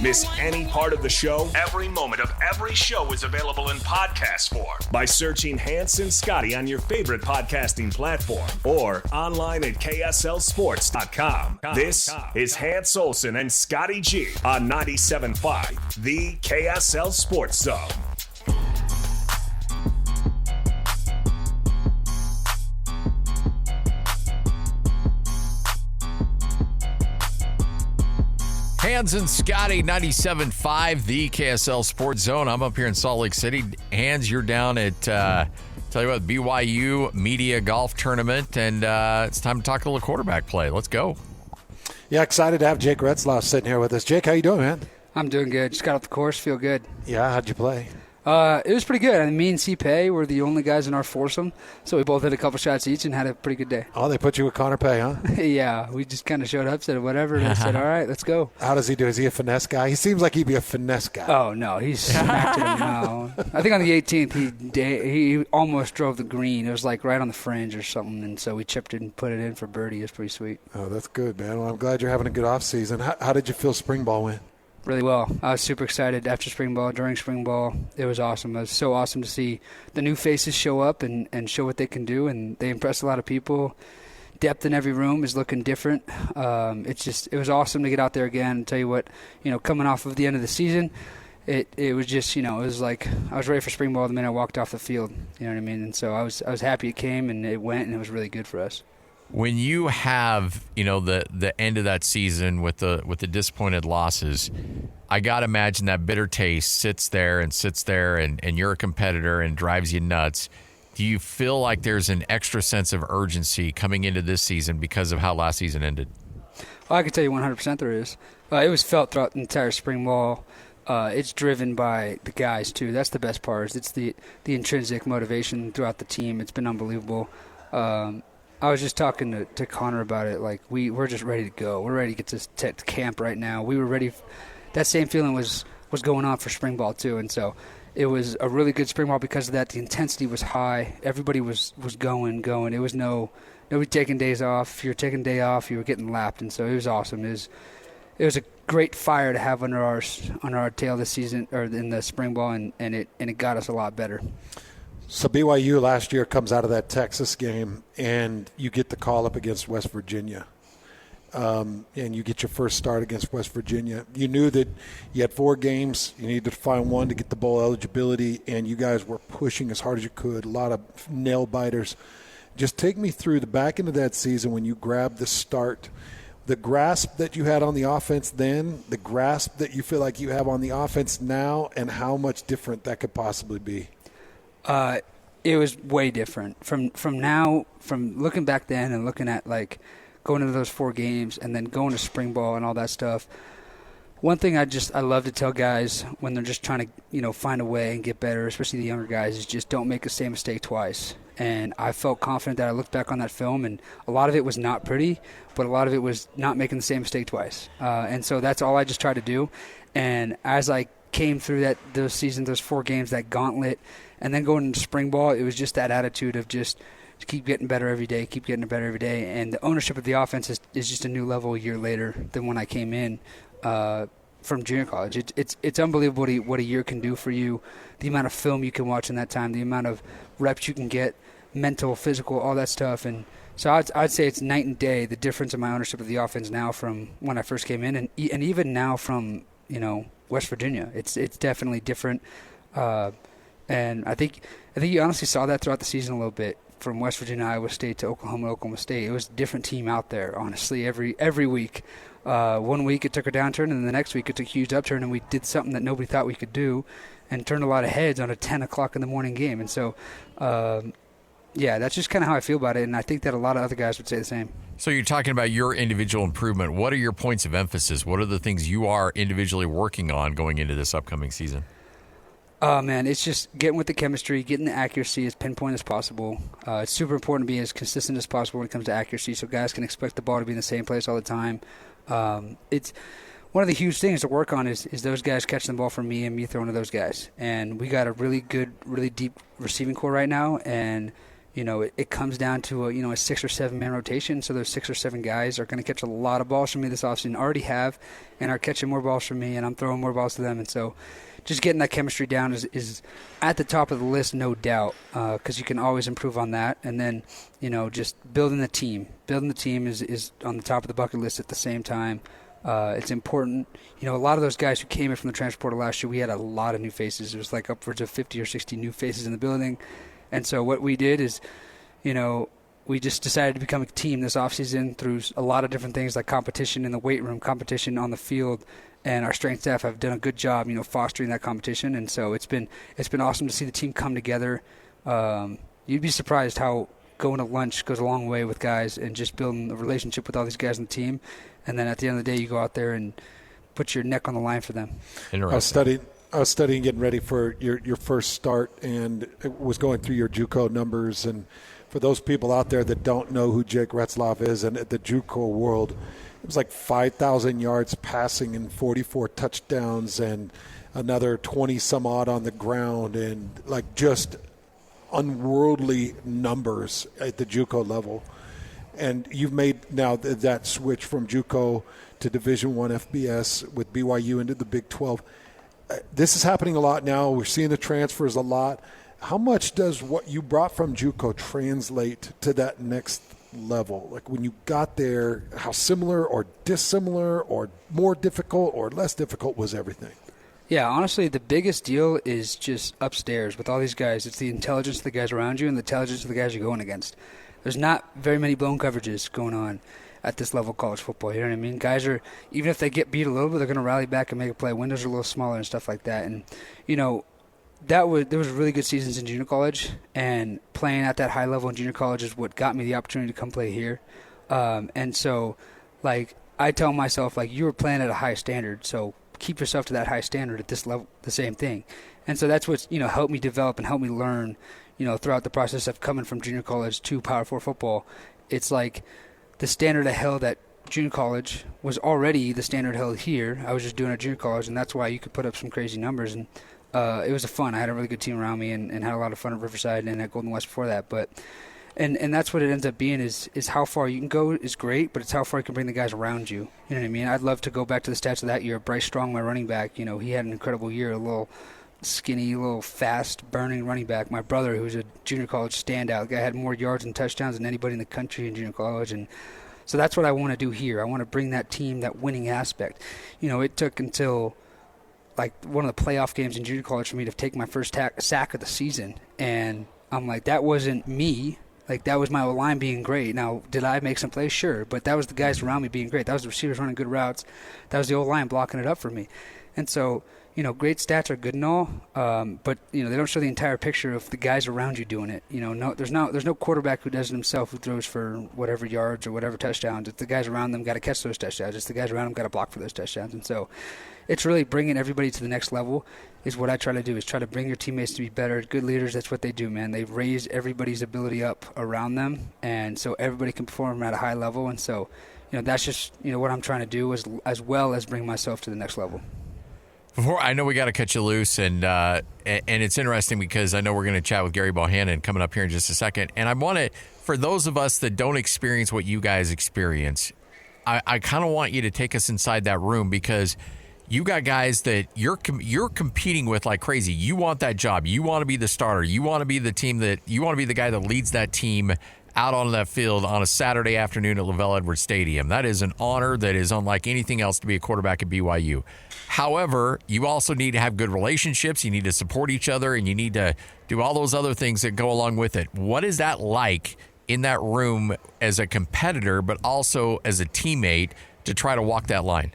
Miss any part of the show? Every moment of every show is available in podcast form by searching Hans and Scotty on your favorite podcasting platform or online at KSLSports.com. This is Hans Olsen and Scotty G on 97.5, the KSL Sports Zone. Hans and Scotty, 97.5, the KSL Sports Zone. I'm up here in Salt Lake City. Hans, you're down at, tell you what, BYU Media Golf Tournament, and it's time to talk a little quarterback play. Let's go. Yeah, excited to have Jake Retzlaff sitting here with us. Jake, how you doing, man? I'm doing good. Just got off the course. Feel good. Yeah, how'd you play? It was pretty good. I mean, me and C-Pay were the only guys in our foursome, so we both hit a couple shots each and had a pretty good day. Oh, they put you with Connor Pay, huh? Yeah, we just kind of showed up, said whatever, and I said, all right, let's go. How does he do? Is he a finesse guy? He seems like he'd be a finesse guy. Oh, no, he smacked it now. I think on the 18th, he almost drove the green. It was like right on the fringe or something, and so we chipped it and put it in for birdie. It was pretty sweet. Oh, that's good, man. Well, I'm glad you're having a good off season. How did you feel spring ball went? Really well. I was super excited after spring ball, during spring ball. It was awesome. It was so awesome to see the new faces show up and show what they can do, and they impressed a lot of people. Depth in every room is looking different. It was awesome to get out there again and tell you what, coming off of the end of the season, it was just, it was like I was ready for spring ball the minute I walked off the field. You know what I mean? And so I was happy it came and it went, and it was really good for us. When you have, the end of that season with the disappointed losses, I got to imagine that bitter taste sits there and you're a competitor and drives you nuts. Do you feel like there's an extra sense of urgency coming into this season because of how last season ended? Well, I can tell you 100% there is. It was felt throughout the entire spring ball. It's driven by the guys, too. That's the best part. It's the intrinsic motivation throughout the team. It's been unbelievable. I was just talking to Connor about it. Like, we're just ready to go. We're ready to get to camp right now. We were ready. That same feeling was going on for spring ball, too. And so it was a really good spring ball because of that. The intensity was high. Everybody was going. It was nobody taking days off. If you were taking a day off, you were getting lapped. And so it was awesome. It was a great fire to have under our tail this season, or in the spring ball, and it got us a lot better. So BYU last year comes out of that Texas game, and you get the call up against West Virginia. And you get your first start against West Virginia. You knew that you had 4 games. You needed to find one to get the bowl eligibility, and you guys were pushing as hard as you could, a lot of nail-biters. Just take me through the back end of that season when you grabbed the start, the grasp that you had on the offense then, the grasp that you feel like you have on the offense now, and how much different that could possibly be. It was way different from now, from looking back then and looking at like going into those 4 games and then going to spring ball and all that stuff. One thing I love to tell guys when they're just trying to, find a way and get better, especially the younger guys, is just don't make the same mistake twice. And I felt confident that I looked back on that film, and a lot of it was not pretty, but a lot of it was not making the same mistake twice. And so that's all I just tried to do. And as I came through those seasons, those 4 games, that gauntlet, and then going into spring ball, it was just that attitude of just keep getting better every day, keep getting better every day. And the ownership of the offense is just a new level a year later than when I came in from junior college. It's unbelievable what a year can do for you, the amount of film you can watch in that time, the amount of reps you can get, mental, physical, all that stuff. And so I'd say it's night and day, the difference in my ownership of the offense now from when I first came in, and even now from West Virginia. It's definitely different. And I think you honestly saw that throughout the season a little bit, from West Virginia, Iowa State to Oklahoma State. It was a different team out there, honestly, every week. One week it took a downturn, and the next week it took a huge upturn, and we did something that nobody thought we could do and turned a lot of heads on a 10 o'clock in the morning game. And so, that's just kind of how I feel about it, and I think that a lot of other guys would say the same. So you're talking about your individual improvement. What are your points of emphasis? What are the things you are individually working on going into this upcoming season? Man, it's just getting with the chemistry, getting the accuracy as pinpoint as possible. It's super important to be as consistent as possible when it comes to accuracy, so guys can expect the ball to be in the same place all the time. It's one of the huge things to work on is those guys catching the ball from me and me throwing to those guys. And we got a really good, really deep receiving core right now, and it comes down to a 6 or 7 man rotation. So those 6 or 7 guys are going to catch a lot of balls from me this offseason, already have, and are catching more balls from me, and I'm throwing more balls to them. And so just getting that chemistry down is at the top of the list, no doubt, because you can always improve on that. And then, just building the team. Building the team is on the top of the bucket list at the same time. It's important. A lot of those guys who came in from the transfer portal last year, we had a lot of new faces. It was like upwards of 50 or 60 new faces in the building. And so what we did is, we just decided to become a team this offseason through a lot of different things like competition in the weight room, competition on the field, and our strength staff have done a good job, fostering that competition. And so it's been awesome to see the team come together. You'd be surprised how going to lunch goes a long way with guys and just building a relationship with all these guys on the team. And then at the end of the day, you go out there and put your neck on the line for them. I was studying, getting ready for your first start, and was going through your JUCO numbers. And for those people out there that don't know who Jake Retzlaff is, and at the JUCO world, it was like 5,000 yards passing and 44 touchdowns and another 20 some odd on the ground, and like just unworldly numbers at the JUCO level. And you've made now that switch from JUCO to Division I FBS with BYU into the Big 12. This is happening a lot now. We're seeing the transfers a lot. How much does what you brought from JUCO translate to that next level? Like when you got there, how similar or dissimilar or more difficult or less difficult was everything? Yeah, honestly, the biggest deal is just upstairs with all these guys. It's the intelligence of the guys around you and the intelligence of the guys you're going against. There's not very many blown coverages going on at this level of college football. You know what I mean? Guys are, even if they get beat a little bit, they're going to rally back and make a play. Windows are a little smaller and stuff like that. And, there was really good seasons in junior college, and playing at that high level in junior college is what got me the opportunity to come play here. And so, I tell myself, you were playing at a high standard, so keep yourself to that high standard at this level, the same thing. And so that's what's, helped me develop and helped me learn, throughout the process of coming from junior college to Power 4 football. It's like the standard I held at junior college was already the standard held here. I was just doing it at junior college, and that's why you could put up some crazy numbers. And it was fun. I had a really good team around me and had a lot of fun at Riverside and at Golden West before that. But and that's what it ends up being is how far you can go is great, but it's how far you can bring the guys around you. You know what I mean? I'd love to go back to the stats of that year. Bryce Strong, my running back, he had an incredible year, a little skinny, little fast, burning running back. My brother, who's a junior college standout, the guy had more yards and touchdowns than anybody in the country in junior college. And so that's what I want to do here. I want to bring that team, that winning aspect. It took until one of the playoff games in junior college for me to take my first sack of the season. And I'm like, that wasn't me. That was my line being great. Now, did I make some plays? Sure. But that was the guys around me being great. That was the receivers running good routes. That was the O-line blocking it up for me. And so, great stats are good and all, but, they don't show the entire picture of the guys around you doing it. There's no quarterback who does it himself who throws for whatever yards or whatever touchdowns. It's the guys around them got to catch those touchdowns. It's the guys around them got to block for those touchdowns. And so it's really bringing everybody to the next level is what I try to do, is try to bring your teammates to be better. Good leaders, that's what they do, man. They raise everybody's ability up around them, and so everybody can perform at a high level. And so, that's just, what I'm trying to do as well as bring myself to the next level. Before, I know we got to cut you loose, and it's interesting because I know we're going to chat with Gerry Bohanon coming up here in just a second. And I want to, for those of us that don't experience what you guys experience, I kind of want you to take us inside that room, because you got guys that you're competing with like crazy. You want that job. You want to be the starter. You want to be the team you want to be the guy that leads that team out on that field on a Saturday afternoon at LaVell Edwards Stadium. That is an honor that is unlike anything else to be a quarterback at BYU. However, you also need to have good relationships. You need to support each other, and you need to do all those other things that go along with it. What is that like in that room as a competitor, but also as a teammate to try to walk that line?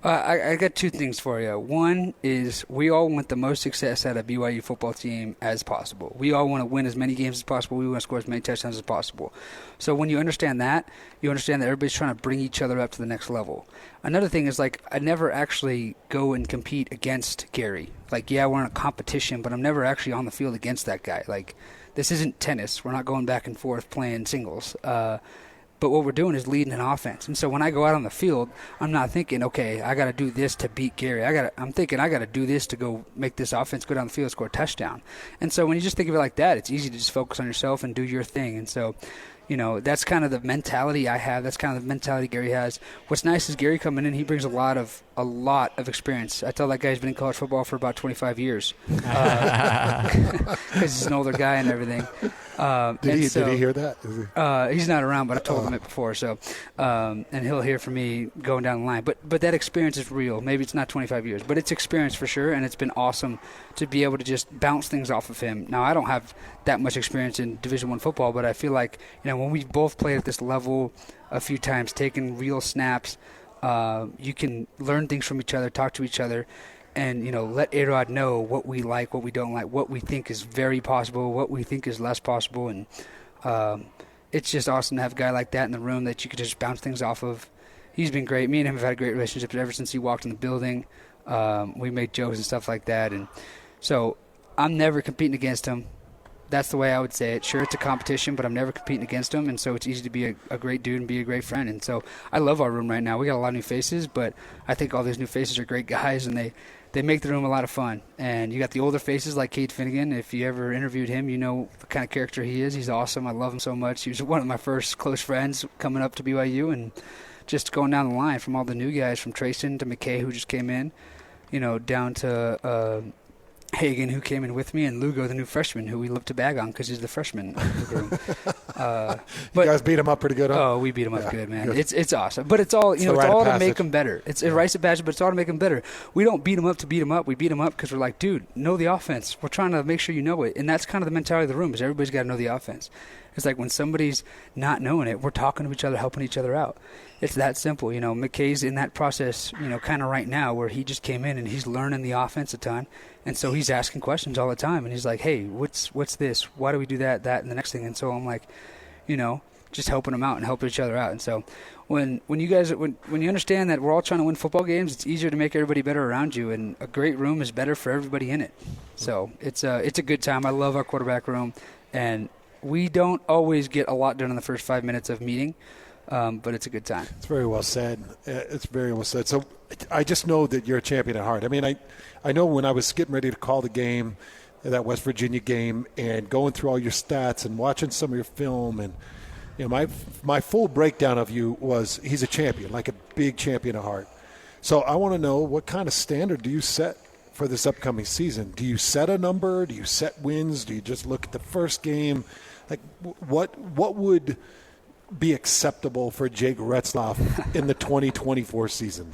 I got two things for you. One is we all want the most success out of BYU football team as possible. We all want to win as many games as possible. We want to score as many touchdowns as possible. So when you understand that everybody's trying to bring each other up to the next level. Another thing is, I never actually go and compete against Gerry. We're in a competition, but I'm never actually on the field against that guy. This isn't tennis. We're not going back and forth playing singles. But what we're doing is leading an offense. And so when I go out on the field, I'm not thinking, okay, I got to do this to beat Gerry. I'm thinking I got to do this to go make this offense go down the field and score a touchdown. And so when you just think of it like that, it's easy to just focus on yourself and do your thing. And so, that's kind of the mentality I have. That's kind of the mentality Gerry has. What's nice is Gerry coming in, he brings a lot of experience. I tell that guy he's been in college football for about 25 years because he's an older guy and everything. Did he hear that? He's not around, but I told him it before. So, and he'll hear from me going down the line. But that experience is real. Maybe it's not 25 years, but it's experience for sure, and it's been awesome to be able to just bounce things off of him. Now, I don't have that much experience in Division I football, but I feel like when we've both played at this level a few times, taken real snaps, you can learn things from each other, talk to each other, and let A-Rod know what we like, what we don't like, what we think is very possible, what we think is less possible, and it's just awesome to have a guy like that in the room that you could just bounce things off of. He's been great. Me and him have had a great relationship ever since he walked in the building. We make jokes and stuff like that, and so I'm never competing against him. That's the way I would say it. Sure, it's a competition, but I'm never competing against him, and so it's easy to be a great dude and be a great friend. And so I love our room right now. We got a lot of new faces, but I think all these new faces are great guys, and they make the room a lot of fun. And you got the older faces like Cade Finnegan. If you ever interviewed him, you know the kind of character he is. He's awesome. I love him so much. He was one of my first close friends coming up to BYU, and just going down the line from all the new guys, from Trayson to McKay, who just came in, down to Hagan, who came in with me, and Lugo, the new freshman, who we love to bag on because he's the freshman of the room. You guys beat him up pretty good, huh? Oh, we beat him up good, man. Good. It's awesome. But it's all, it's all to make him better. It's a rites of passage, but it's all to make him better. We don't beat him up to beat him up. We beat him up because we're like, dude, know the offense. We're trying to make sure you know it. And that's kind of the mentality of the room, is everybody's got to know the offense. It's like when somebody's not knowing it, we're talking to each other, helping each other out. It's that simple. McKay's in that process, kind of right now, where he just came in and he's learning the offense a ton. And so he's asking questions all the time. And he's like, hey, what's this? Why do we do that, and the next thing? And so I'm like, just helping him out and helping each other out. And so when you understand that we're all trying to win football games, it's easier to make everybody better around you. And a great room is better for everybody in it. So it's a good time. I love our quarterback room. And we don't always get a lot done in the first 5 minutes of meeting, but it's a good time. It's very well said. It's very well said. So I just know that you're a champion at heart. I mean, I know when I was getting ready to call the game, that West Virginia game, and going through all your stats and watching some of your film, and my full breakdown of you was he's a champion, like a big champion at heart. So I want to know, what kind of standard do you set for this upcoming season? Do you set a number? Do you set wins? Do you just look at the first game? Like, what would be acceptable for Jake Retzlaff in the 2024 season?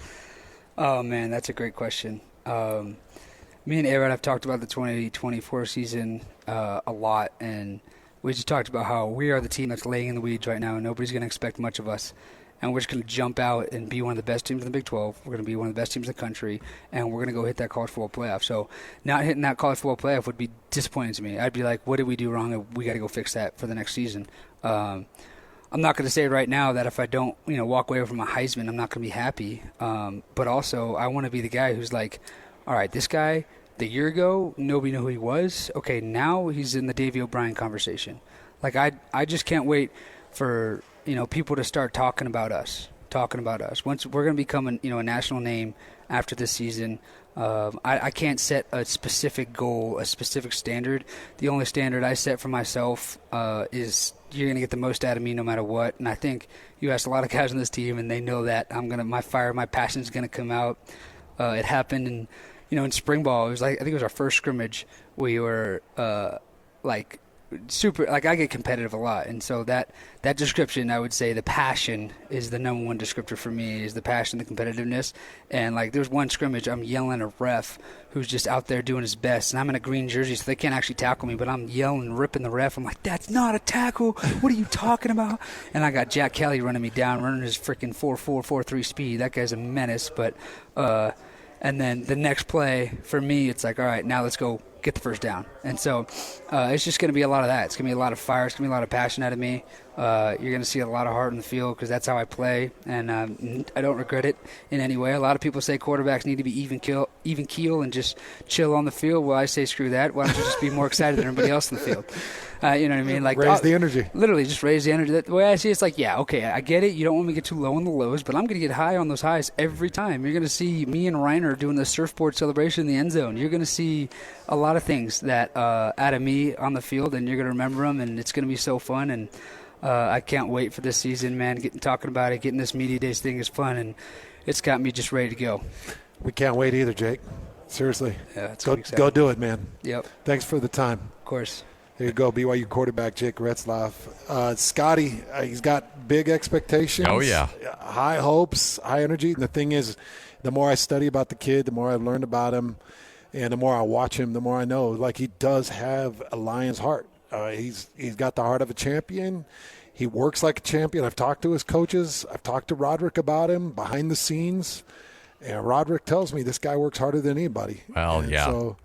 Oh, man, that's a great question. Me and A-Rod have talked about the 2024 season a lot, and we just talked about how we are the team that's laying in the weeds right now, and nobody's going to expect much of us. And we're just going to jump out and be one of the best teams in the Big 12. We're going to be one of the best teams in the country, and we're going to go hit that college football playoff. So not hitting that college football playoff would be disappointing to me. I'd be like, what did we do wrong? And we got to go fix that for the next season. I'm not going to say right now that if I don't, walk away from a Heisman, I'm not going to be happy. But also, I want to be the guy who's like, all right, this guy, the year ago, nobody knew who he was. Okay, now he's in the Davey O'Brien conversation. Like, I just can't wait for people to start talking about us. Once we're going to become a national name after this season, I can't set a specific goal, a specific standard. The only standard I set for myself is you're going to get the most out of me no matter what. And I think you asked a lot of guys on this team, and they know that my fire, my passion is going to come out. It happened in spring ball. It was I think it was our first scrimmage. We were super, I get competitive a lot, and so that description, I would say the passion is the number one descriptor for me, is the passion, the competitiveness. And there's one scrimmage, I'm yelling at a ref who's just out there doing his best, and I'm in a green jersey, so they can't actually tackle me, but I'm yelling, ripping the ref. I'm like, that's not a tackle, what are you talking about? And I got Jack Kelly running me down, running his freaking 4.4, 4.3 speed. That guy's a menace. But and then the next play for me, it's like, all right, now let's go get the first down. And so it's just going to be a lot of that. It's going to be a lot of fire. It's going to be a lot of passion out of me. You're going to see a lot of heart in the field because that's how I play, and I don't regret it in any way. A lot of people say quarterbacks need to be even keel and just chill on the field. Well, I say screw that. Why don't you just be more excited than everybody else in the field? You know what I mean? Like raise the energy. Literally, just raise the energy. The way I see it, it's like, yeah, okay, I get it. You don't want me to get too low on the lows, but I'm going to get high on those highs every time. You're going to see me and Reiner doing the surfboard celebration in the end zone. You're going to see a lot of things that out of me on the field, and you're going to remember them, and it's going to be so fun. And I can't wait for this season, man. Talking about it, getting this media days thing is fun, and it's got me just ready to go. We can't wait either, Jake. Seriously. Yeah, go do it, man. Yep. Thanks for the time. Of course. There you go, BYU quarterback Jake Retzlaff. Scotty, he's got big expectations. Oh, yeah. High hopes, high energy. And the thing is, the more I study about the kid, the more I've learned about him, and the more I watch him, the more I know. Like, he does have a lion's heart. He's got the heart of a champion. He works like a champion. I've talked to his coaches. I've talked to Roderick about him behind the scenes. And Roderick tells me this guy works harder than anybody. Well, and yeah. So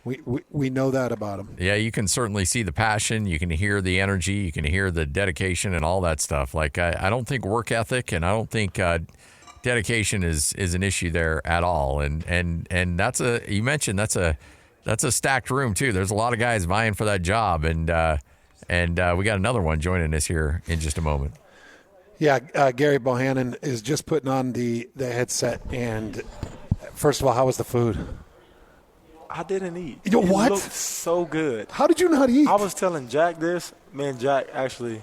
we know that about him. Yeah, you can certainly see the passion. You can hear the energy. You can hear the dedication and all that stuff. Like, I don't think work ethic and I don't think dedication is an issue there at all. And you mentioned that's a stacked room too. There's a lot of guys vying for that job, and we got another one joining us here in just a moment. Yeah, Gerry Bohanon is just putting on the headset. And first of all, how was the food? I didn't eat. What? It looked so good. How did you not eat? I was telling Jack this. Man, Jack, actually,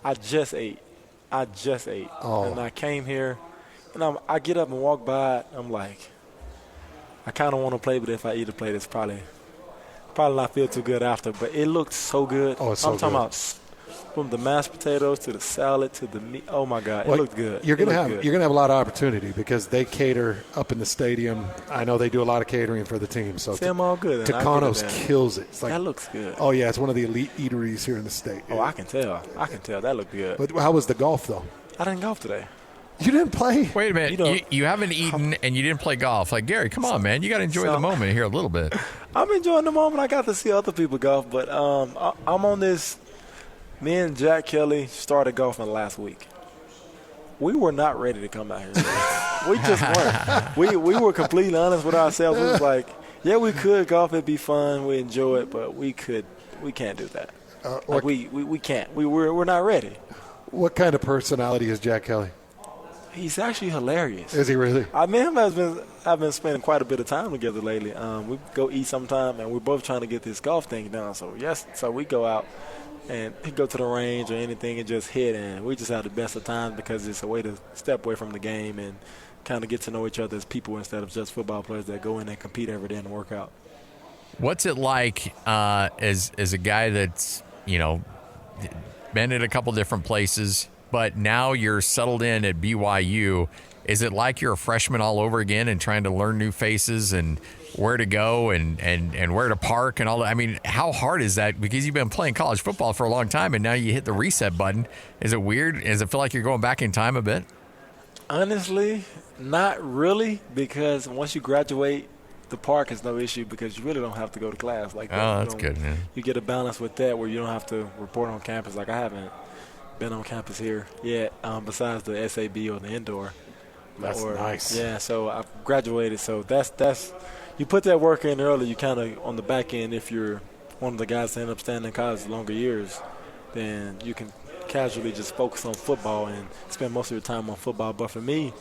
I just ate. Oh. And I came here, and I get up and walk by. I'm like, I kind of want to play, but if I eat a plate, it's probably not feel too good after. But it looked so good. Oh, it's so I'm talking good. about from the mashed potatoes to the salad to the meat. Oh my God, it looked good. You're gonna have a lot of opportunity because they cater up in the stadium. I know they do a lot of catering for the team. So I'm all good. Tucano's kills it. It's like, that looks good. Oh yeah, it's one of the elite eateries here in the state. Oh, I can tell. That looked good. But how was the golf though? I didn't golf today. You didn't play? Wait a minute. You haven't eaten and you didn't play golf. Like, Gerry, come on, man. You got to enjoy the moment here a little bit. I'm enjoying the moment. I got to see other people golf, but I'm on this. Me and Jack Kelly started golfing last week. We were not ready to come out here. We just weren't. We were completely honest with ourselves. We was like, yeah, we could golf. It'd be fun. We enjoy it, but we can't do that. We can't. We're not ready. What kind of personality is Jack Kelly? He's actually hilarious. Is he really? Me and him I've been spending quite a bit of time together lately. We go eat sometime, and we're both trying to get this golf thing done. So we go out. And he go to the range or anything and just hit, and we just have the best of times because it's a way to step away from the game and kind of get to know each other as people instead of just football players that go in and compete every day and work out. What's it like as a guy that's, been at a couple different places, but now you're settled in at BYU? Is it like you're a freshman all over again and trying to learn new faces and where to go and where to park and all that? I mean, how hard is that? Because you've been playing college football for a long time and now you hit the reset button. Is it weird? Does it feel like you're going back in time a bit? Honestly, not really, because once you graduate, the park is no issue because you really don't have to go to class like that. Oh, that's good, man. You get a balance with that where you don't have to report on campus. Like I haven't been on campus here yet, besides the SAB or the indoor. That's nice. Yeah, so I've graduated. So that's you put that work in early. You kind of on the back end. If you're one of the guys that end up staying in college longer years, then you can casually just focus on football and spend most of your time on football. But for me,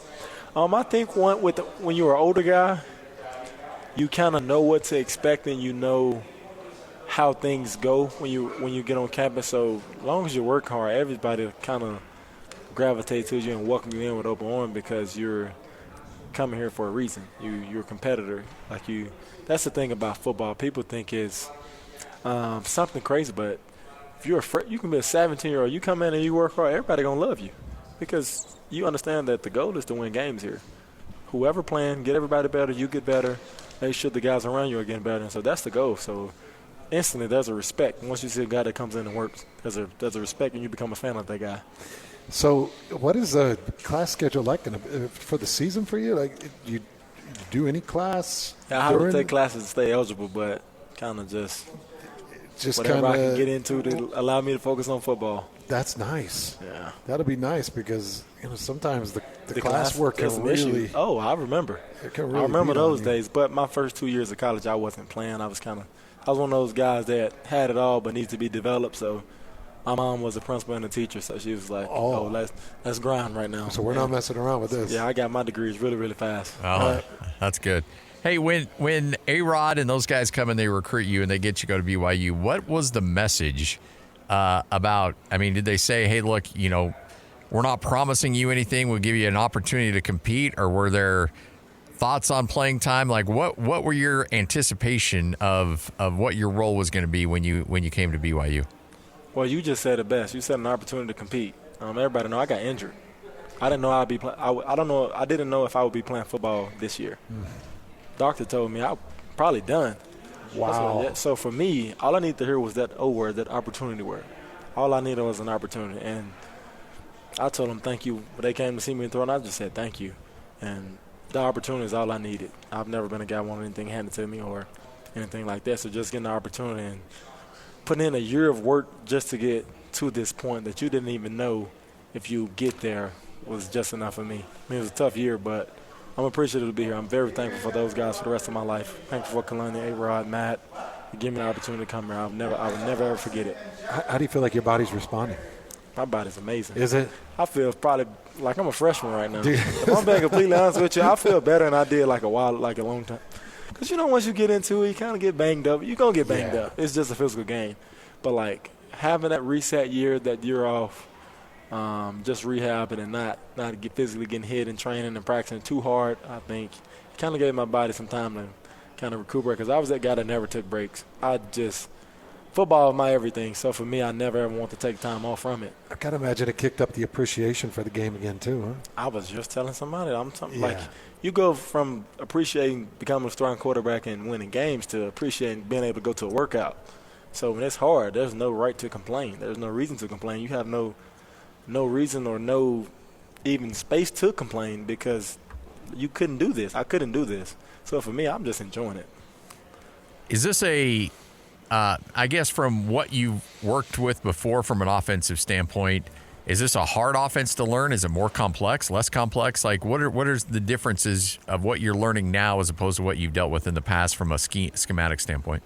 I think when you're an older guy, you kind of know what to expect and you know how things go when you get on campus. So as long as you work hard, everybody kind of gravitate to you and welcome you in with open arms because you're coming here for a reason. You're a competitor. That's the thing about football. People think it's something crazy, but if you can be a 17-year-old, you come in and you work hard, everybody gonna love you because you understand that the goal is to win games here. Whoever playing, get everybody better, you get better, make sure the guys around you are getting better, and so that's the goal. So instantly there's a respect. Once you see a guy that comes in and works, there's a respect and you become a fan of that guy. So what is the class schedule like for the season for you? Like, you do any class? Yeah, I have to take classes to stay eligible, but kind of just whatever I can get into to allow me to focus on football. That's nice. Yeah. That'll be nice because sometimes the classwork can really – Oh, I remember. It can really I remember those days. But my first 2 years of college, I wasn't playing. I was kind of I was one of those guys that had it all but needs to be developed. So my mom was a principal and a teacher, so she was like, "Oh, let's grind right now." So we're not messing around with this. Yeah, I got my degrees really, really fast. Oh, that's good. Hey, when A-Rod and those guys come and they recruit you and they get you to go to BYU, what was the message about? I mean, did they say, "Hey, look, we're not promising you anything. We'll give you an opportunity to compete," or were there thoughts on playing time? Like, what were your anticipation of what your role was going to be when you came to BYU? Well, you just said it best. You said an opportunity to compete. Everybody know I got injured. I didn't know I'd be. I didn't know if I would be playing football this year. Doctor told me I'm probably done. Wow. So for me, all I needed to hear was that O word, that opportunity word. All I needed was an opportunity, and I told them thank you. When they came to see me throw, and I just said thank you, and the opportunity is all I needed. I've never been a guy wanting anything handed to me or anything like that. So just getting the opportunity and putting in a year of work just to get to this point that you didn't even know if you get there was just enough for me. I mean, it was a tough year, but I'm appreciative to be here. I'm very thankful for those guys for the rest of my life. Thankful for Kalani, A-Rod, Matt, to give me the opportunity to come here. I would never ever forget it. How do you feel like your body's responding? My body's amazing. Is it? I feel probably like I'm a freshman right now. If I'm being completely honest with you, I feel better than I did like a long time. Because, once you get into it, you kind of get banged up. You're going to get banged up. It's just a physical game. But, like, having that reset year, that year off, just rehabbing and not physically getting hit and training and practicing too hard, I think kind of gave my body some time to kind of recuperate. Because I was that guy that never took breaks. Football is my everything. So, for me, I never ever want to take time off from it. I got to imagine it kicked up the appreciation for the game again, too, huh? I was just telling somebody. Like, you go from appreciating becoming a strong quarterback and winning games to appreciating being able to go to a workout. So when it's hard, there's no right to complain. There's no reason to complain. You have no reason or no even space to complain because you couldn't do this. I couldn't do this. So for me, I'm just enjoying it. Is this I guess from what you've worked with before from an offensive standpoint, is this a hard offense to learn? Is it more complex, less complex? Like, what are the differences of what you're learning now as opposed to what you've dealt with in the past from a schematic standpoint?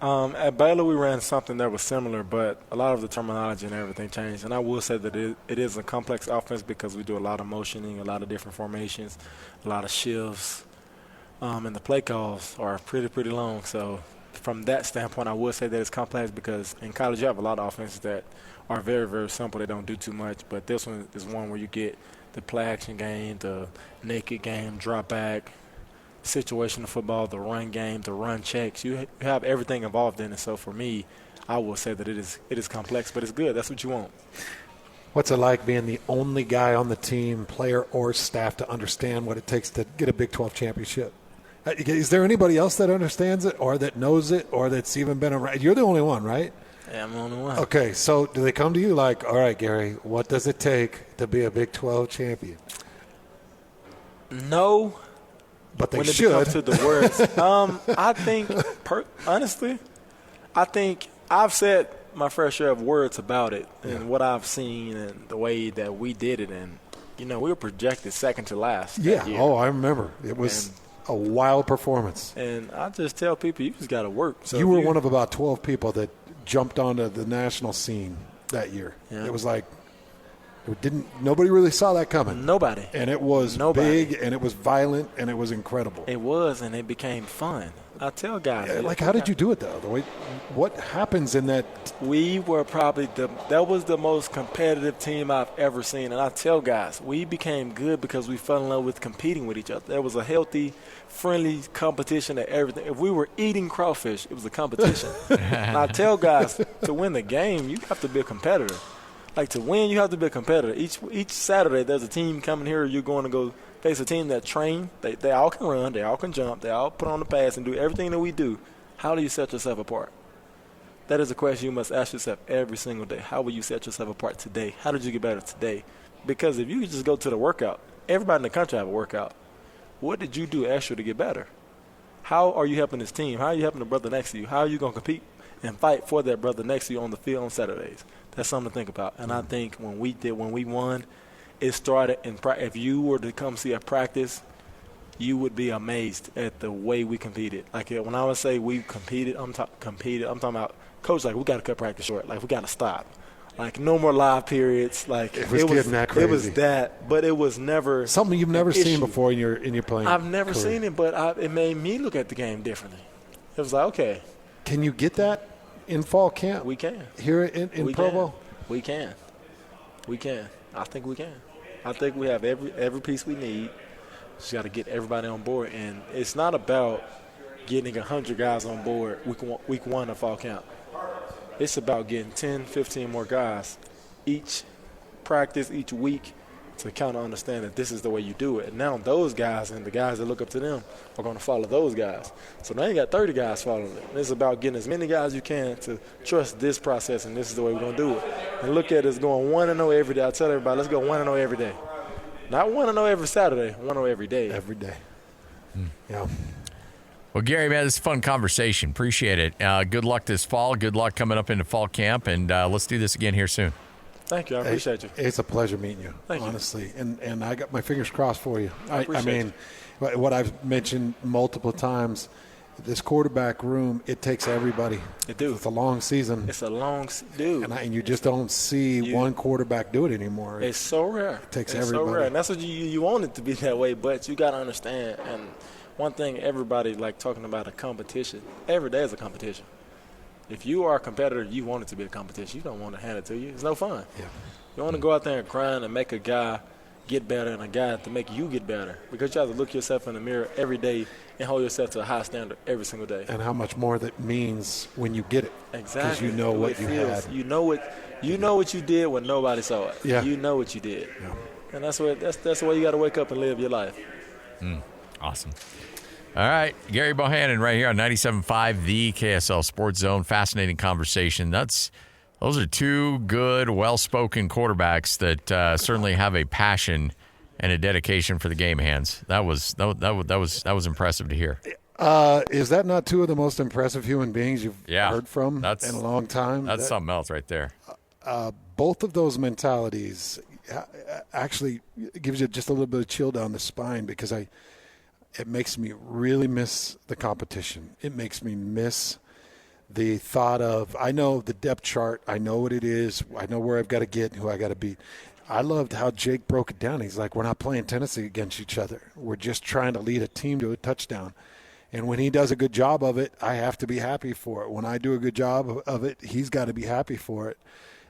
At Baylor, we ran something that was similar, but a lot of the terminology and everything changed. And I will say that it is a complex offense because we do a lot of motioning, a lot of different formations, a lot of shifts, and the play calls are pretty long. So from that standpoint, I would say that it's complex because in college you have a lot of offenses that are very, very simple. They don't do too much. But this one is one where you get the play action game, the naked game, drop back, situational football, the run game, the run checks. You have everything involved in it. So for me, I will say that it is complex, but it's good. That's what you want. What's it like being the only guy on the team, player or staff, to understand what it takes to get a Big 12 championship? Is there anybody else that understands it or that knows it or that's even been around? You're the only one, right? Yeah, I'm the only one. Okay, so do they come to you like, all right, Gerry, what does it take to be a Big 12 champion? No. But they when should. When it comes to the words, I think, honestly, I think I've said my fair share of words about it and what I've seen and the way that we did it. And, we were projected second to last. Yeah, that year. I remember. It was a wild performance. And I just tell people, you just got to work. So you were one of about 12 people that jumped onto the national scene that year. Yeah. It was like nobody really saw that coming. Nobody. And it was big, and it was violent, and it was incredible. It was, and it became fun. I tell guys. How did you do it, though? What happens in that? We were probably that was the most competitive team I've ever seen. And I tell guys, we became good because we fell in love with competing with each other. There was a healthy, friendly competition at everything. If we were eating crawfish, it was a competition. And I tell guys, to win the game, you have to be a competitor. Like, to win, you have to be a competitor. Each Saturday, there's a team coming here. You're going to go face a team that train. They all can run. They all can jump. They all put on the pass and do everything that we do. How do you set yourself apart? That is a question you must ask yourself every single day. How will you set yourself apart today? How did you get better today? Because if you just go to the workout, everybody in the country have a workout. What did you do extra to get better? How are you helping this team? How are you helping the brother next to you? How are you going to compete and fight for that brother next to you on the field on Saturdays? That's something to think about. And I think when we won, it started in practice. If you were to come see a practice, you would be amazed at the way we competed. Like when I would say we competed, I'm talking about coach. Like we got to cut practice short. Like we got to stop. Like no more live periods. Like it was getting that crazy. It was that, but it was never something you've never seen before in your playing. I've never career. seen it, but it made me look at the game differently. It was like, okay, can you get that in fall camp? We can here in Pro Bowl. We can. I think we can. I think we have every piece we need. Just got to get everybody on board, and it's not about getting 100 guys on board week one of fall camp. It's about getting 10, 15 more guys each practice, each week, to kind of understand that this is the way you do it. And now those guys and the guys that look up to them are going to follow those guys. So now you got 30 guys following it. It's about getting as many guys as you can to trust this process, and this is the way we're going to do it. And look at us going 1-0 every day. I tell everybody, let's go 1-0 every day. Not 1-0 every Saturday, 1-0 every day. Every day. Yeah. Well, Gerry, man, this is a fun conversation. Appreciate it. Good luck this fall. Good luck coming up into fall camp, and let's do this again here soon. Thank you. I appreciate you. It's a pleasure meeting you, honestly. And I got my fingers crossed for you. I mean, what I've mentioned multiple times, this quarterback room, it takes everybody. It do. It's a long season. It's a long dude. And you just don't see one quarterback do it anymore. It's so rare. It takes it's everybody. So rare. And that's what you want it to be that way, but you got to understand. And one thing, everybody like talking about a competition. Every day is a competition. If you are a competitor, you want it to be a competition. You don't want to hand it to you. It's no fun. Yeah. You want to go out there and grind and make a guy get better and a guy to make you get better, because you have to look yourself in the mirror every day and hold yourself to a high standard every single day. And how much more that means when you get it. Exactly. Because you know what you had. You know what you did when nobody saw it. Yeah. You know what you did. Yeah. And that's the way you got to wake up and live your life. Awesome. All right, Gerry Bohanon right here on 97.5, the KSL Sports Zone. Fascinating conversation. Those are two good, well-spoken quarterbacks that certainly have a passion and a dedication for the game. Hands. That was impressive to hear. Is that not two of the most impressive human beings you've heard from in a long time? That's something else right there. Both of those mentalities actually gives you just a little bit of chill down the spine, because it makes me really miss the competition. It makes me miss the thought of, I know the depth chart. I know what it is. I know where I've got to get and who I got to beat. I loved how Jake broke it down. He's like, we're not playing Tennessee against each other. We're just trying to lead a team to a touchdown. And when he does a good job of it, I have to be happy for it. When I do a good job of it, he's got to be happy for it.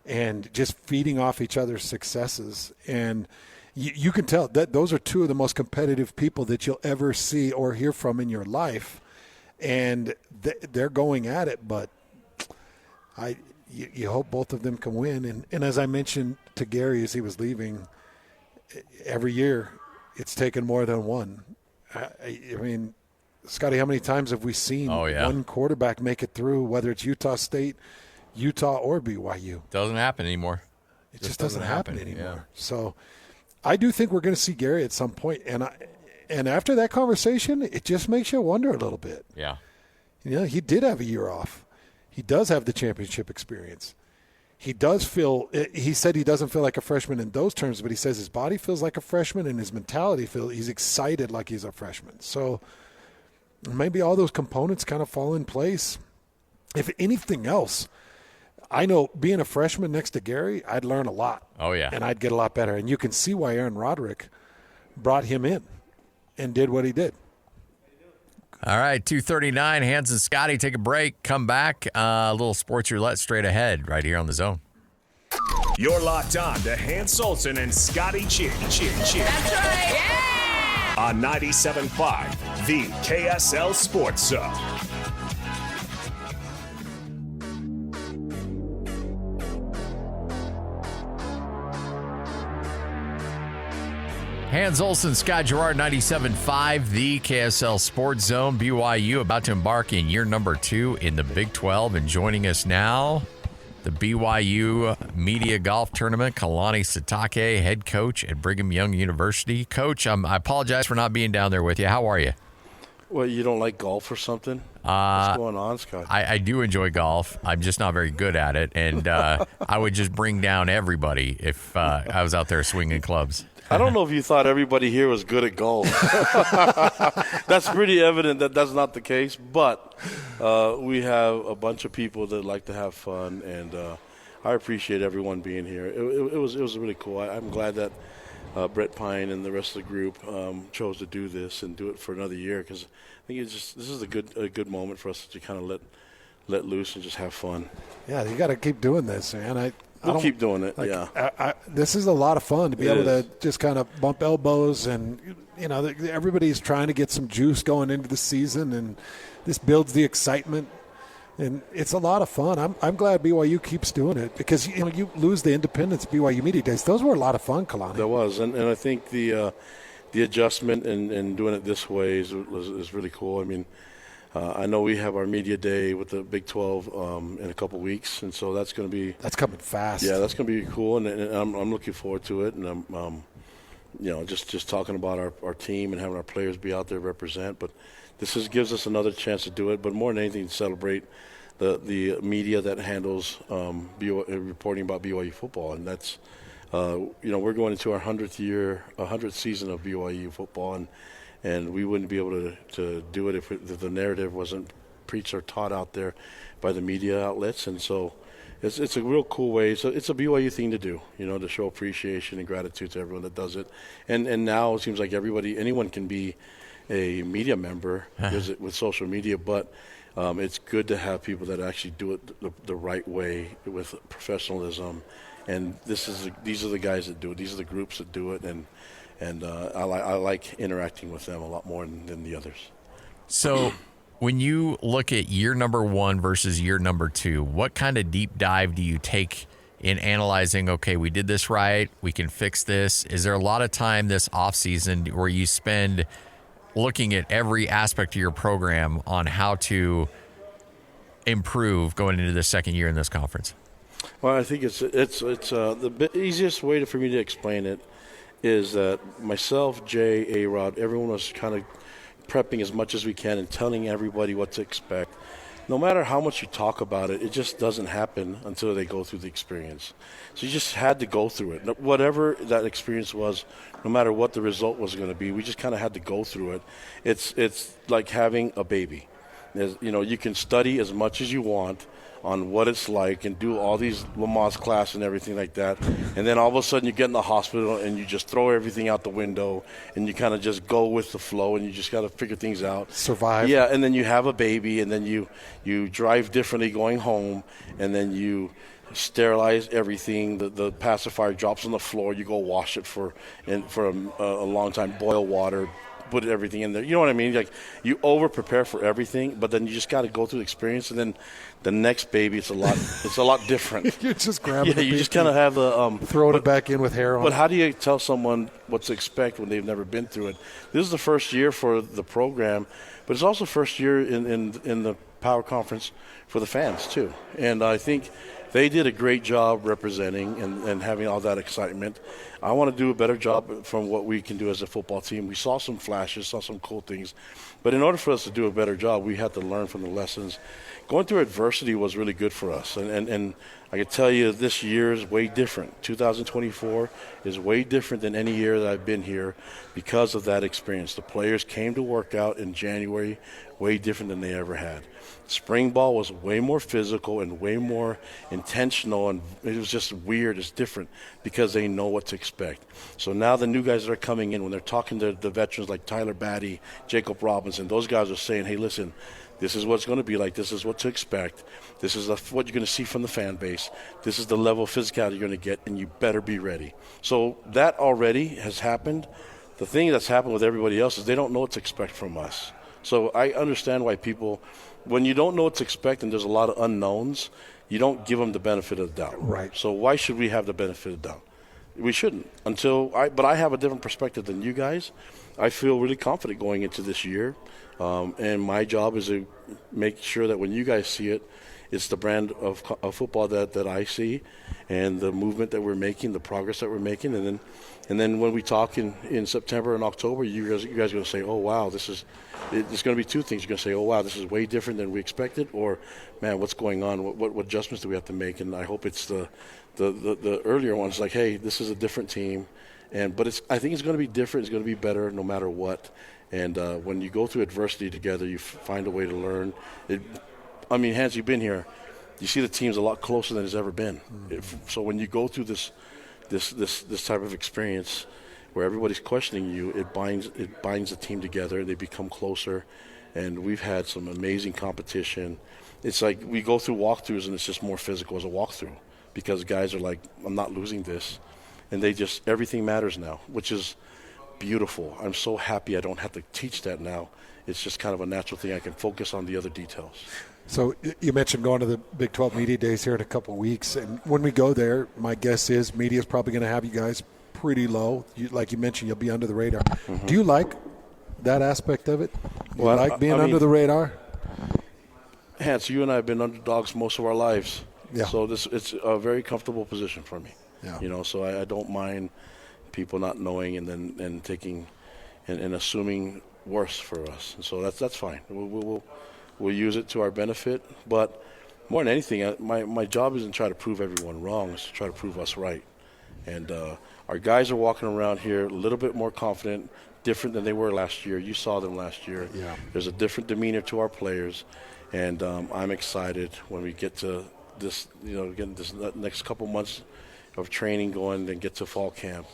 And just feeding off each other's successes. And you can tell that those are two of the most competitive people that you'll ever see or hear from in your life. And they're going at it, but you hope both of them can win. And as I mentioned to Gerry as he was leaving, every year it's taken more than one. I mean, Scotty, how many times have we seen one quarterback make it through, whether it's Utah State, Utah, or BYU? Doesn't happen anymore. It just doesn't happen anymore. Yeah. So I do think we're going to see Gerry at some point. And after that conversation, it just makes you wonder a little bit. Yeah. You know, he did have a year off. He does have the championship experience. He said he doesn't feel like a freshman in those terms, but he says his body feels like a freshman and his mentality he's excited like he's a freshman. So maybe all those components kind of fall in place. If anything else, I know being a freshman next to Gerry, I'd learn a lot. Oh, yeah. And I'd get a lot better. And you can see why Aaron Roderick brought him in and did what he did. All right, 2:39, Hans and Scotty take a break, come back. A little sports roulette straight ahead right here on The Zone. You're locked on to Hans Olsen and Scotty Chin. That's right, yeah! On 97.5, the KSL Sports Zone. Hans Olsen, Scott Gerard, 97.5, the KSL Sports Zone. BYU about to embark in year number 2 in the Big 12. And joining us now, the BYU Media Golf Tournament, Kalani Sitake, head coach at Brigham Young University. Coach, I apologize for not being down there with you. How are you? Well, you don't like golf or something? What's going on, Scott? I do enjoy golf. I'm just not very good at it. And I would just bring down everybody if I was out there swinging clubs. I don't know if you thought everybody here was good at golf. That's pretty evident that that's not the case. But we have a bunch of people that like to have fun, and I appreciate everyone being here. It was really cool. I'm glad that Brett Pine and the rest of the group chose to do this and do it for another year, because I think this is a good moment for us to kind of let loose and just have fun. Yeah, you got to keep doing this, man. We'll keep doing it. Like, yeah, this is a lot of fun to be able to just kind of bump elbows, and everybody's trying to get some juice going into the season, and this builds the excitement, and it's a lot of fun. I'm glad BYU keeps doing it, because you lose the Independence BYU Media Days. Those were a lot of fun, Kalani. That was, and I think the adjustment and doing it this way is really cool. I mean, I know we have our media day with the Big 12 in a couple weeks, and so that's coming fast. Yeah, that's going to be cool, and I'm looking forward to it. And I'm just talking about our team and having our players be out there represent. But this gives us another chance to do it. But more than anything, to celebrate the media that handles reporting about BYU football, and that's we're going into our 100th season of BYU football, and we wouldn't be able to do it if the narrative wasn't preached or taught out there by the media outlets. And so it's a real cool way. So it's a BYU thing to do, to show appreciation and gratitude to everyone that does it. And now it seems like anyone can be a media member with social media, but it's good to have people that actually do it the right way with professionalism. And these are the guys that do it. These are the groups that do it, and I like interacting with them a lot more than the others. So when you look at year number 1 versus year number 2, what kind of deep dive do you take in analyzing, okay, we did this right, we can fix this? Is there a lot of time this offseason where you spend looking at every aspect of your program on how to improve going into the second year in this conference? Well, I think it's the easiest way for me to explain it is that myself, Jay, A-Rod, everyone was kind of prepping as much as we can and telling everybody what to expect. No matter how much you talk about it, it just doesn't happen until they go through the experience. So you just had to go through it. Whatever that experience was, no matter what the result was going to be, we just kind of had to go through it. It's like having a baby. You can study as much as you want on what it's like and do all these Lamaze class and everything like that, and then all of a sudden you get in the hospital and you just throw everything out the window and you kind of just go with the flow and you just got to figure things out. Survive. Yeah, and then you have a baby, and then you drive differently going home, and then you sterilize everything. The pacifier drops on the floor, you go wash it for a long time, boil water, put everything in there. You know what I mean? Like, you over prepare for everything, but then you just got to go through the experience, and then the next baby, it's a lot different. You just grab it. Yeah, you just kind of have the throw it back in with hair on. But how do you tell someone what to expect when they've never been through it? This is the first year for the program, but it's also first year in the Power Conference for the fans too. And I think they did a great job representing and having all that excitement. I want to do a better job from what we can do as a football team. We saw some flashes, saw some cool things. But in order for us to do a better job, we had to learn from the lessons. Going through adversity was really good for us. And I can tell you this year is way different. 2024 is way different than any year that I've been here because of that experience. The players came to work out in January way different than they ever had. Spring ball was way more physical and way more intentional, and it was just weird. It's different because they know what to expect. So now the new guys that are coming in, when they're talking to the veterans like Tyler Batty, Jacob Robinson, those guys are saying, hey, listen, this is what's going to be like. This is what to expect. This is what you're going to see from the fan base. This is the level of physicality you're going to get, and you better be ready. So that already has happened. The thing that's happened with everybody else is they don't know what to expect from us. So I understand why people, when you don't know what to expect and there's a lot of unknowns, you don't give them the benefit of the doubt. Right. So why should we have the benefit of the doubt? We shouldn't. But I have a different perspective than you guys. I feel really confident going into this year. And my job is to make sure that when you guys see it, it's the brand of football that I see, and the movement that we're making, the progress that we're making, and then when we talk in September and October, you guys are going to say, oh wow, it's going to be two things. You're going to say, oh wow, this is way different than we expected, or man, what's going on? What adjustments do we have to make? And I hope it's the earlier ones, like, hey, this is a different team, But I think it's going to be different. It's going to be better no matter what. And when you go through adversity together, you find a way to learn. Hans, you've been here. You see the team's a lot closer than it's ever been. So when you go through this type of experience where everybody's questioning you, it binds the team together. They become closer, and we've had some amazing competition. It's like we go through walkthroughs, and it's just more physical as a walkthrough because guys are like, I'm not losing this, and everything matters now, which is beautiful. I'm so happy I don't have to teach that now. It's just kind of a natural thing. I can focus on the other details. So you mentioned going to the Big 12 Media Days here in a couple of weeks. And when we go there, my guess is media is probably going to have you guys pretty low. Like you mentioned, you'll be under the radar. Mm-hmm. Do you like that aspect of it? Do you like being under the radar? Hans, you and I have been underdogs most of our lives. Yeah. So it's a very comfortable position for me. Yeah. So I don't mind people not knowing and then taking and assuming worse for us. And so that's fine. We'll use it to our benefit. But more than anything, my job isn't to try to prove everyone wrong. It's to try to prove us right. And our guys are walking around here a little bit more confident, different than they were last year. You saw them last year. Yeah. There's a different demeanor to our players. And I'm excited when we get to this, getting this next couple months of training going, then get to fall camp.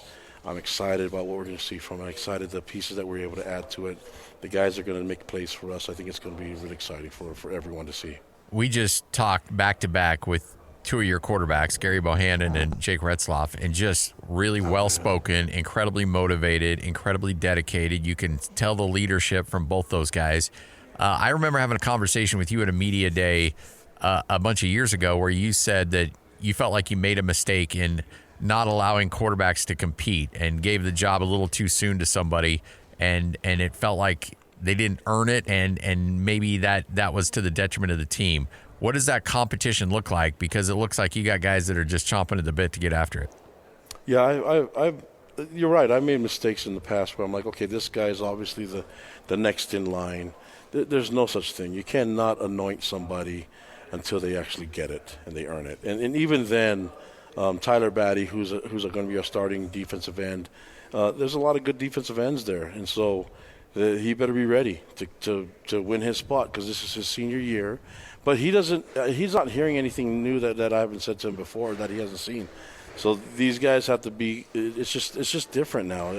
I'm excited about what we're going to see from it. I'm excited the pieces that we're able to add to it. The guys are going to make plays for us. I think it's going to be really exciting for everyone to see. We just talked back-to-back with two of your quarterbacks, Gerry Bohanon and Jake Retzlaff, and just really well-spoken, incredibly motivated, incredibly dedicated. You can tell the leadership from both those guys. I remember having a conversation with you at a media day a bunch of years ago where you said that you felt like you made a mistake in not allowing quarterbacks to compete and gave the job a little too soon to somebody, and it felt like they didn't earn it, and maybe that was to the detriment of the team. What does that competition look like? Because it looks like you got guys that are just chomping at the bit to get after it. Yeah, you're right. I made mistakes in the past where I'm like, okay, this guy is obviously the next in line. There's no such thing. You cannot anoint somebody until they actually get it and they earn it. And even then, Tyler Batty, who's going to be our starting defensive end, there's a lot of good defensive ends there. And so he better be ready to win his spot because this is his senior year. But he's not hearing anything new that I haven't said to him before that he hasn't seen. So these guys have to be – it's just different now.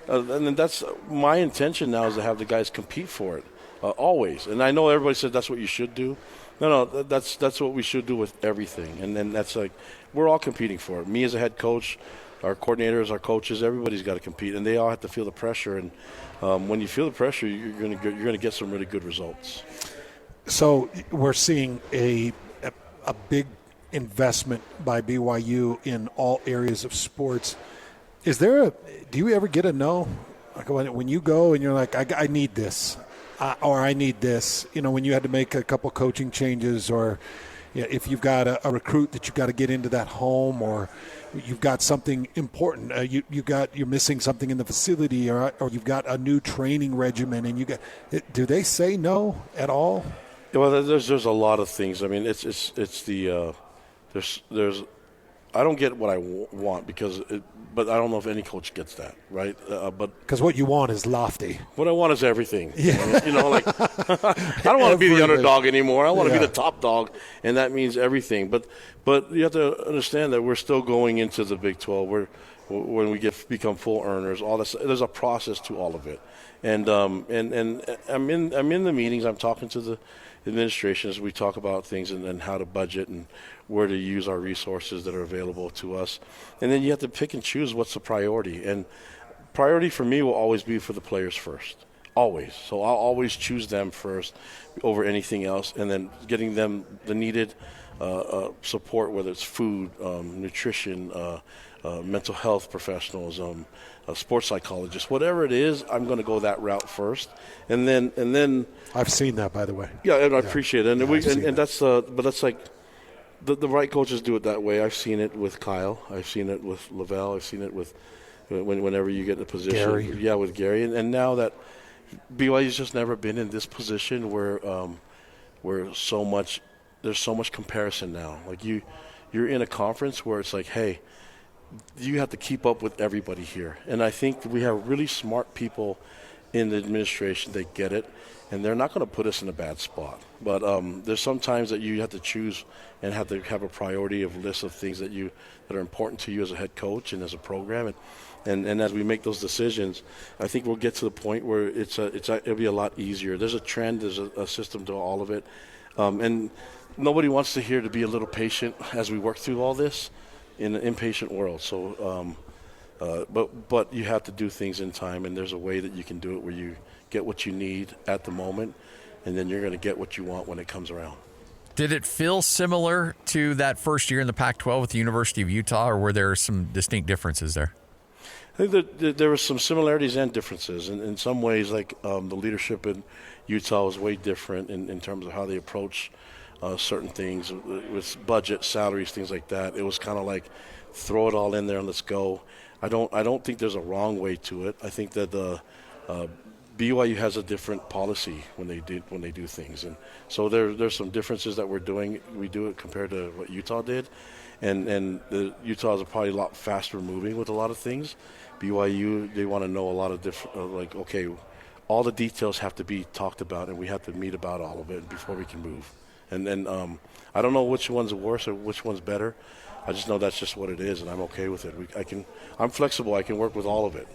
And that's my intention now is to have the guys compete for it always. And I know everybody said that's what you should do. No, that's what we should do with everything. And then that's like we're all competing for it. Me as a head coach, our coordinators, our coaches, everybody's got to compete, and they all have to feel the pressure. And when you feel the pressure, you're going to get some really good results. So we're seeing a big investment by BYU in all areas of sports. Do you ever get a no? Like when you go and you're like, I need this. Or I need this, when you had to make a couple coaching changes, or if you've got a recruit that you've got to get into that home, or you've got something important, you're missing something in the facility, or you've got a new training regimen, and do they say no at all? Well, there's a lot of things. I mean, there's I don't get what I want but I don't know if any coach gets that, right? But because what you want is lofty. What I want is everything. Yeah. I don't want to be the underdog anymore. I want to be the top dog, and that means everything. But you have to understand that we're still going into the Big 12. When we become full earners, all this. There's a process to all of it, and I'm in the meetings. I'm talking to the administration as we talk about things and how to budget and where to use our resources that are available to us. And then you have to pick and choose what's the priority. And priority for me will always be for the players first, always. So I'll always choose them first over anything else, and then getting them the needed support, whether it's food, nutrition, mental health professionals, sports psychologists, whatever it is, I'm going to go that route first, and then I've seen that, by the way. Yeah, and I appreciate it, and that's but that's like the right coaches do it that way. I've seen it with Kyle, I've seen it with Lavelle, I've seen it with whenever you get in a position, Gerry. Yeah, with Gerry, and now that BYU's just never been in this position where there's so much comparison now. Like you're in a conference where it's like, hey, you have to keep up with everybody here. And I think we have really smart people in the administration. They get it, and they're not going to put us in a bad spot. But there's some times that you have to choose and have to have a priority of list of things that are important to you as a head coach and as a program. And as we make those decisions, I think we'll get to the point where it'll be a lot easier. There's a trend, there's a system to all of it. And nobody wants to hear to be a little patient as we work through all this in an impatient world. So, but you have to do things in time, and there's a way that you can do it where you get what you need at the moment, and then you're going to get what you want when it comes around. Did it feel similar to that first year in the Pac-12 with the University of Utah, or were there some distinct differences there? I think that there were some similarities and differences. In some ways, like the leadership in Utah was way different in terms of how they approach certain things with budget, salaries, things like that. It was kind of like throw it all in there and let's go. I don't think there's a wrong way to it. I think that the BYU has a different policy when they do things, and so there's some differences that we do it compared to what Utah did, and the Utah is probably a lot faster moving with a lot of things. BYU, they want to know a lot of different, okay, all the details have to be talked about, and we have to meet about all of it before we can move. And then I don't know which one's worse or which one's better. I just know that's just what it is, and I'm okay with it. I'm flexible. I can work with all of it.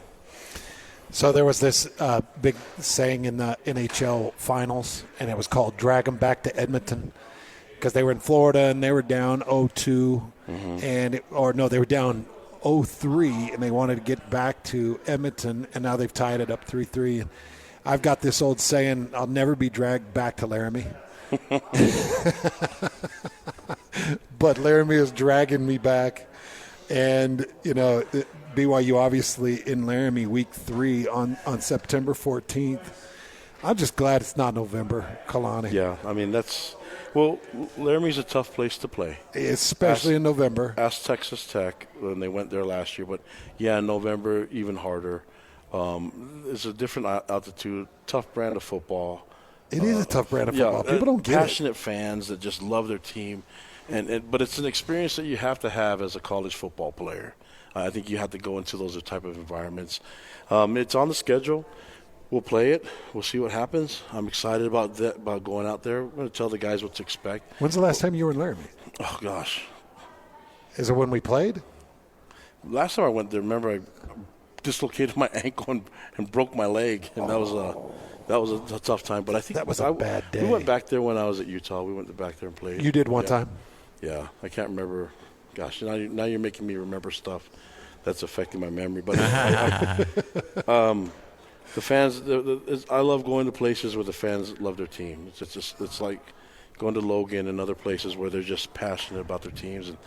So there was this big saying in the NHL finals, and it was called "Drag 'em back to Edmonton," because they were in Florida and they were down 0-2, they were down 0-3, and they wanted to get back to Edmonton, and now they've tied it up 3-3. And I've got this old saying: "I'll never be dragged back to Laramie." But Laramie is dragging me back, and BYU obviously in Laramie week 3 on September 14th. I'm just glad it's not November, Kalani. Yeah, I mean Laramie's a tough place to play, especially in November. Ask Texas Tech when they went there last year, but yeah, in November even harder. It's a different altitude, tough brand of football. It is a tough brand of football. People don't get it. Passionate fans that just love their team, but it's an experience that you have to have as a college football player. I think you have to go into those type of environments. It's on the schedule. We'll play it. We'll see what happens. I'm excited about going out there. I'm going to tell the guys what to expect. When's the last time you were in Laramie? Oh, gosh. Is it when we played? Last time I went there, remember, I dislocated my ankle and broke my leg, and that was a tough time. But I think that was a bad day. We went back there when I was at Utah. We went back there and played. You did one time? Yeah. I can't remember. Gosh, now you're making me remember stuff that's affecting my memory. But the fans, I love going to places where the fans love their team. It's like going to Logan and other places where they're just passionate about their teams, and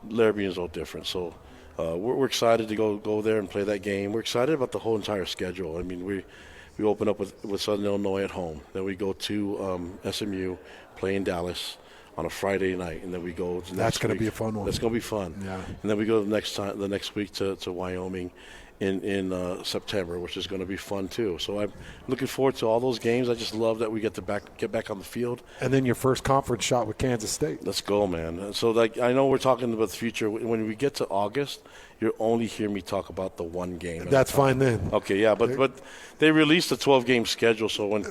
Laramie is all different. So we're excited to go there and play that game. We're excited about the whole entire schedule. I mean, we open up with Southern Illinois at home. Then we go to SMU, play in Dallas on a Friday night, and then we go to that's going to be a fun one. That's going to be fun. Yeah. And then we go the next week to Wyoming in September, which is going to be fun too. So I'm looking forward to all those games. I just love that we get back on the field. And then your first conference shot with Kansas State. Let's go, man. So I know we're talking about the future. When we get to August, you'll only hear me talk about the one game. That's fine then. Okay, yeah, but they released a 12-game schedule, so when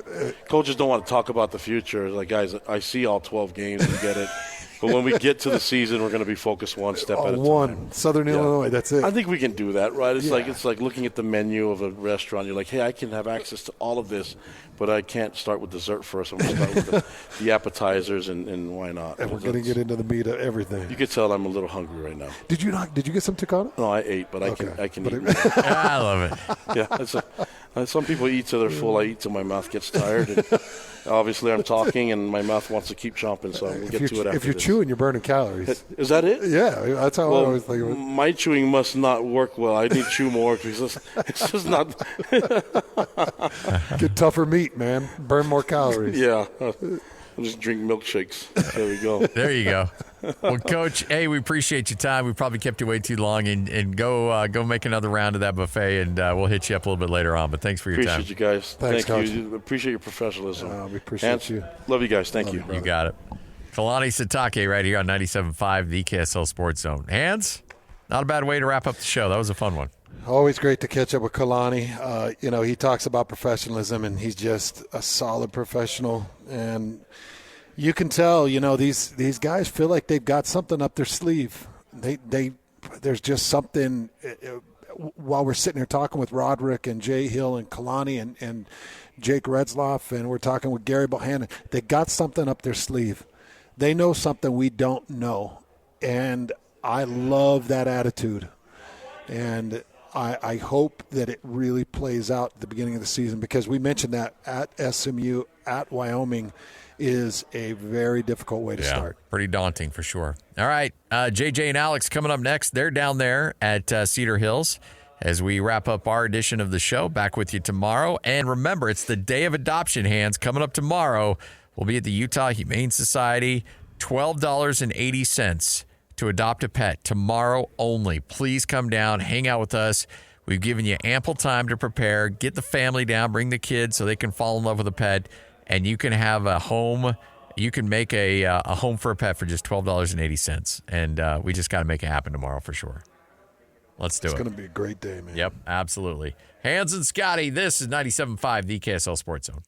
coaches don't want to talk about the future, like, guys, I see all 12 games, you get it. But when we get to the season, we're going to be focused one step at a time. Southern Illinois, that's it. I think we can do that, right? It's like looking at the menu of a restaurant. You're like, hey, I can have access to all of this, but I can't start with dessert first. I'm going to start with the appetizers, and why not? And we're going to get into the meat of everything. You could tell I'm a little hungry right now. Did you get some Takata? No, I ate, but I can eat. I love it. Yeah, some people eat till they're full. I eat till my mouth gets tired. And obviously, I'm talking, and my mouth wants to keep chomping, so we'll get to it after If you're chewing, you're burning calories. Is that it? Yeah, that's how I always think of it. My chewing must not work well. I need to chew more because it's just not. Get tougher meat, man. Burn more calories. Yeah. I'll just drink milkshakes. There we go. There you go. Well, Coach, hey, we appreciate your time. We probably kept you way too long, and go make another round of that buffet, and we'll hit you up a little bit later on. But thanks for your time. Appreciate you guys. Thanks, Thank Coach. you. Appreciate your professionalism. We appreciate you. Love you guys. Thank you. You got it. Kalani Sitake right here on 97.5, the KSL Sports Zone. Hands? Not a bad way to wrap up the show. That was a fun one. Always great to catch up with Kalani. He talks about professionalism, and he's just a solid professional. And you can tell, these guys feel like they've got something up their sleeve. There's just something. While we're sitting here talking with Roderick and Jay Hill and Kalani and Jake Retzlaff, and we're talking with Gerry Bohanon, they got something up their sleeve. They know something we don't know, and I love that attitude. And I hope that it really plays out at the beginning of the season, because we mentioned that at SMU, at Wyoming, is a very difficult way to start. Pretty daunting for sure. All right, JJ and Alex coming up next. They're down there at Cedar Hills as we wrap up our edition of the show. Back with you tomorrow. And remember, it's the day of adoption, Hands. Coming up tomorrow, we'll be at the Utah Humane Society, $12.80 to adopt a pet tomorrow only. Please come down, hang out with us. We've given you ample time to prepare. Get the family down, bring the kids so they can fall in love with a pet, and you can have a home. You can make a home for a pet for just $12.80. And we just got to make it happen tomorrow for sure. Let's do it. It's going to be a great day, man. Yep, absolutely. Hans and Scotty, this is 97.5, the KSL Sports Zone.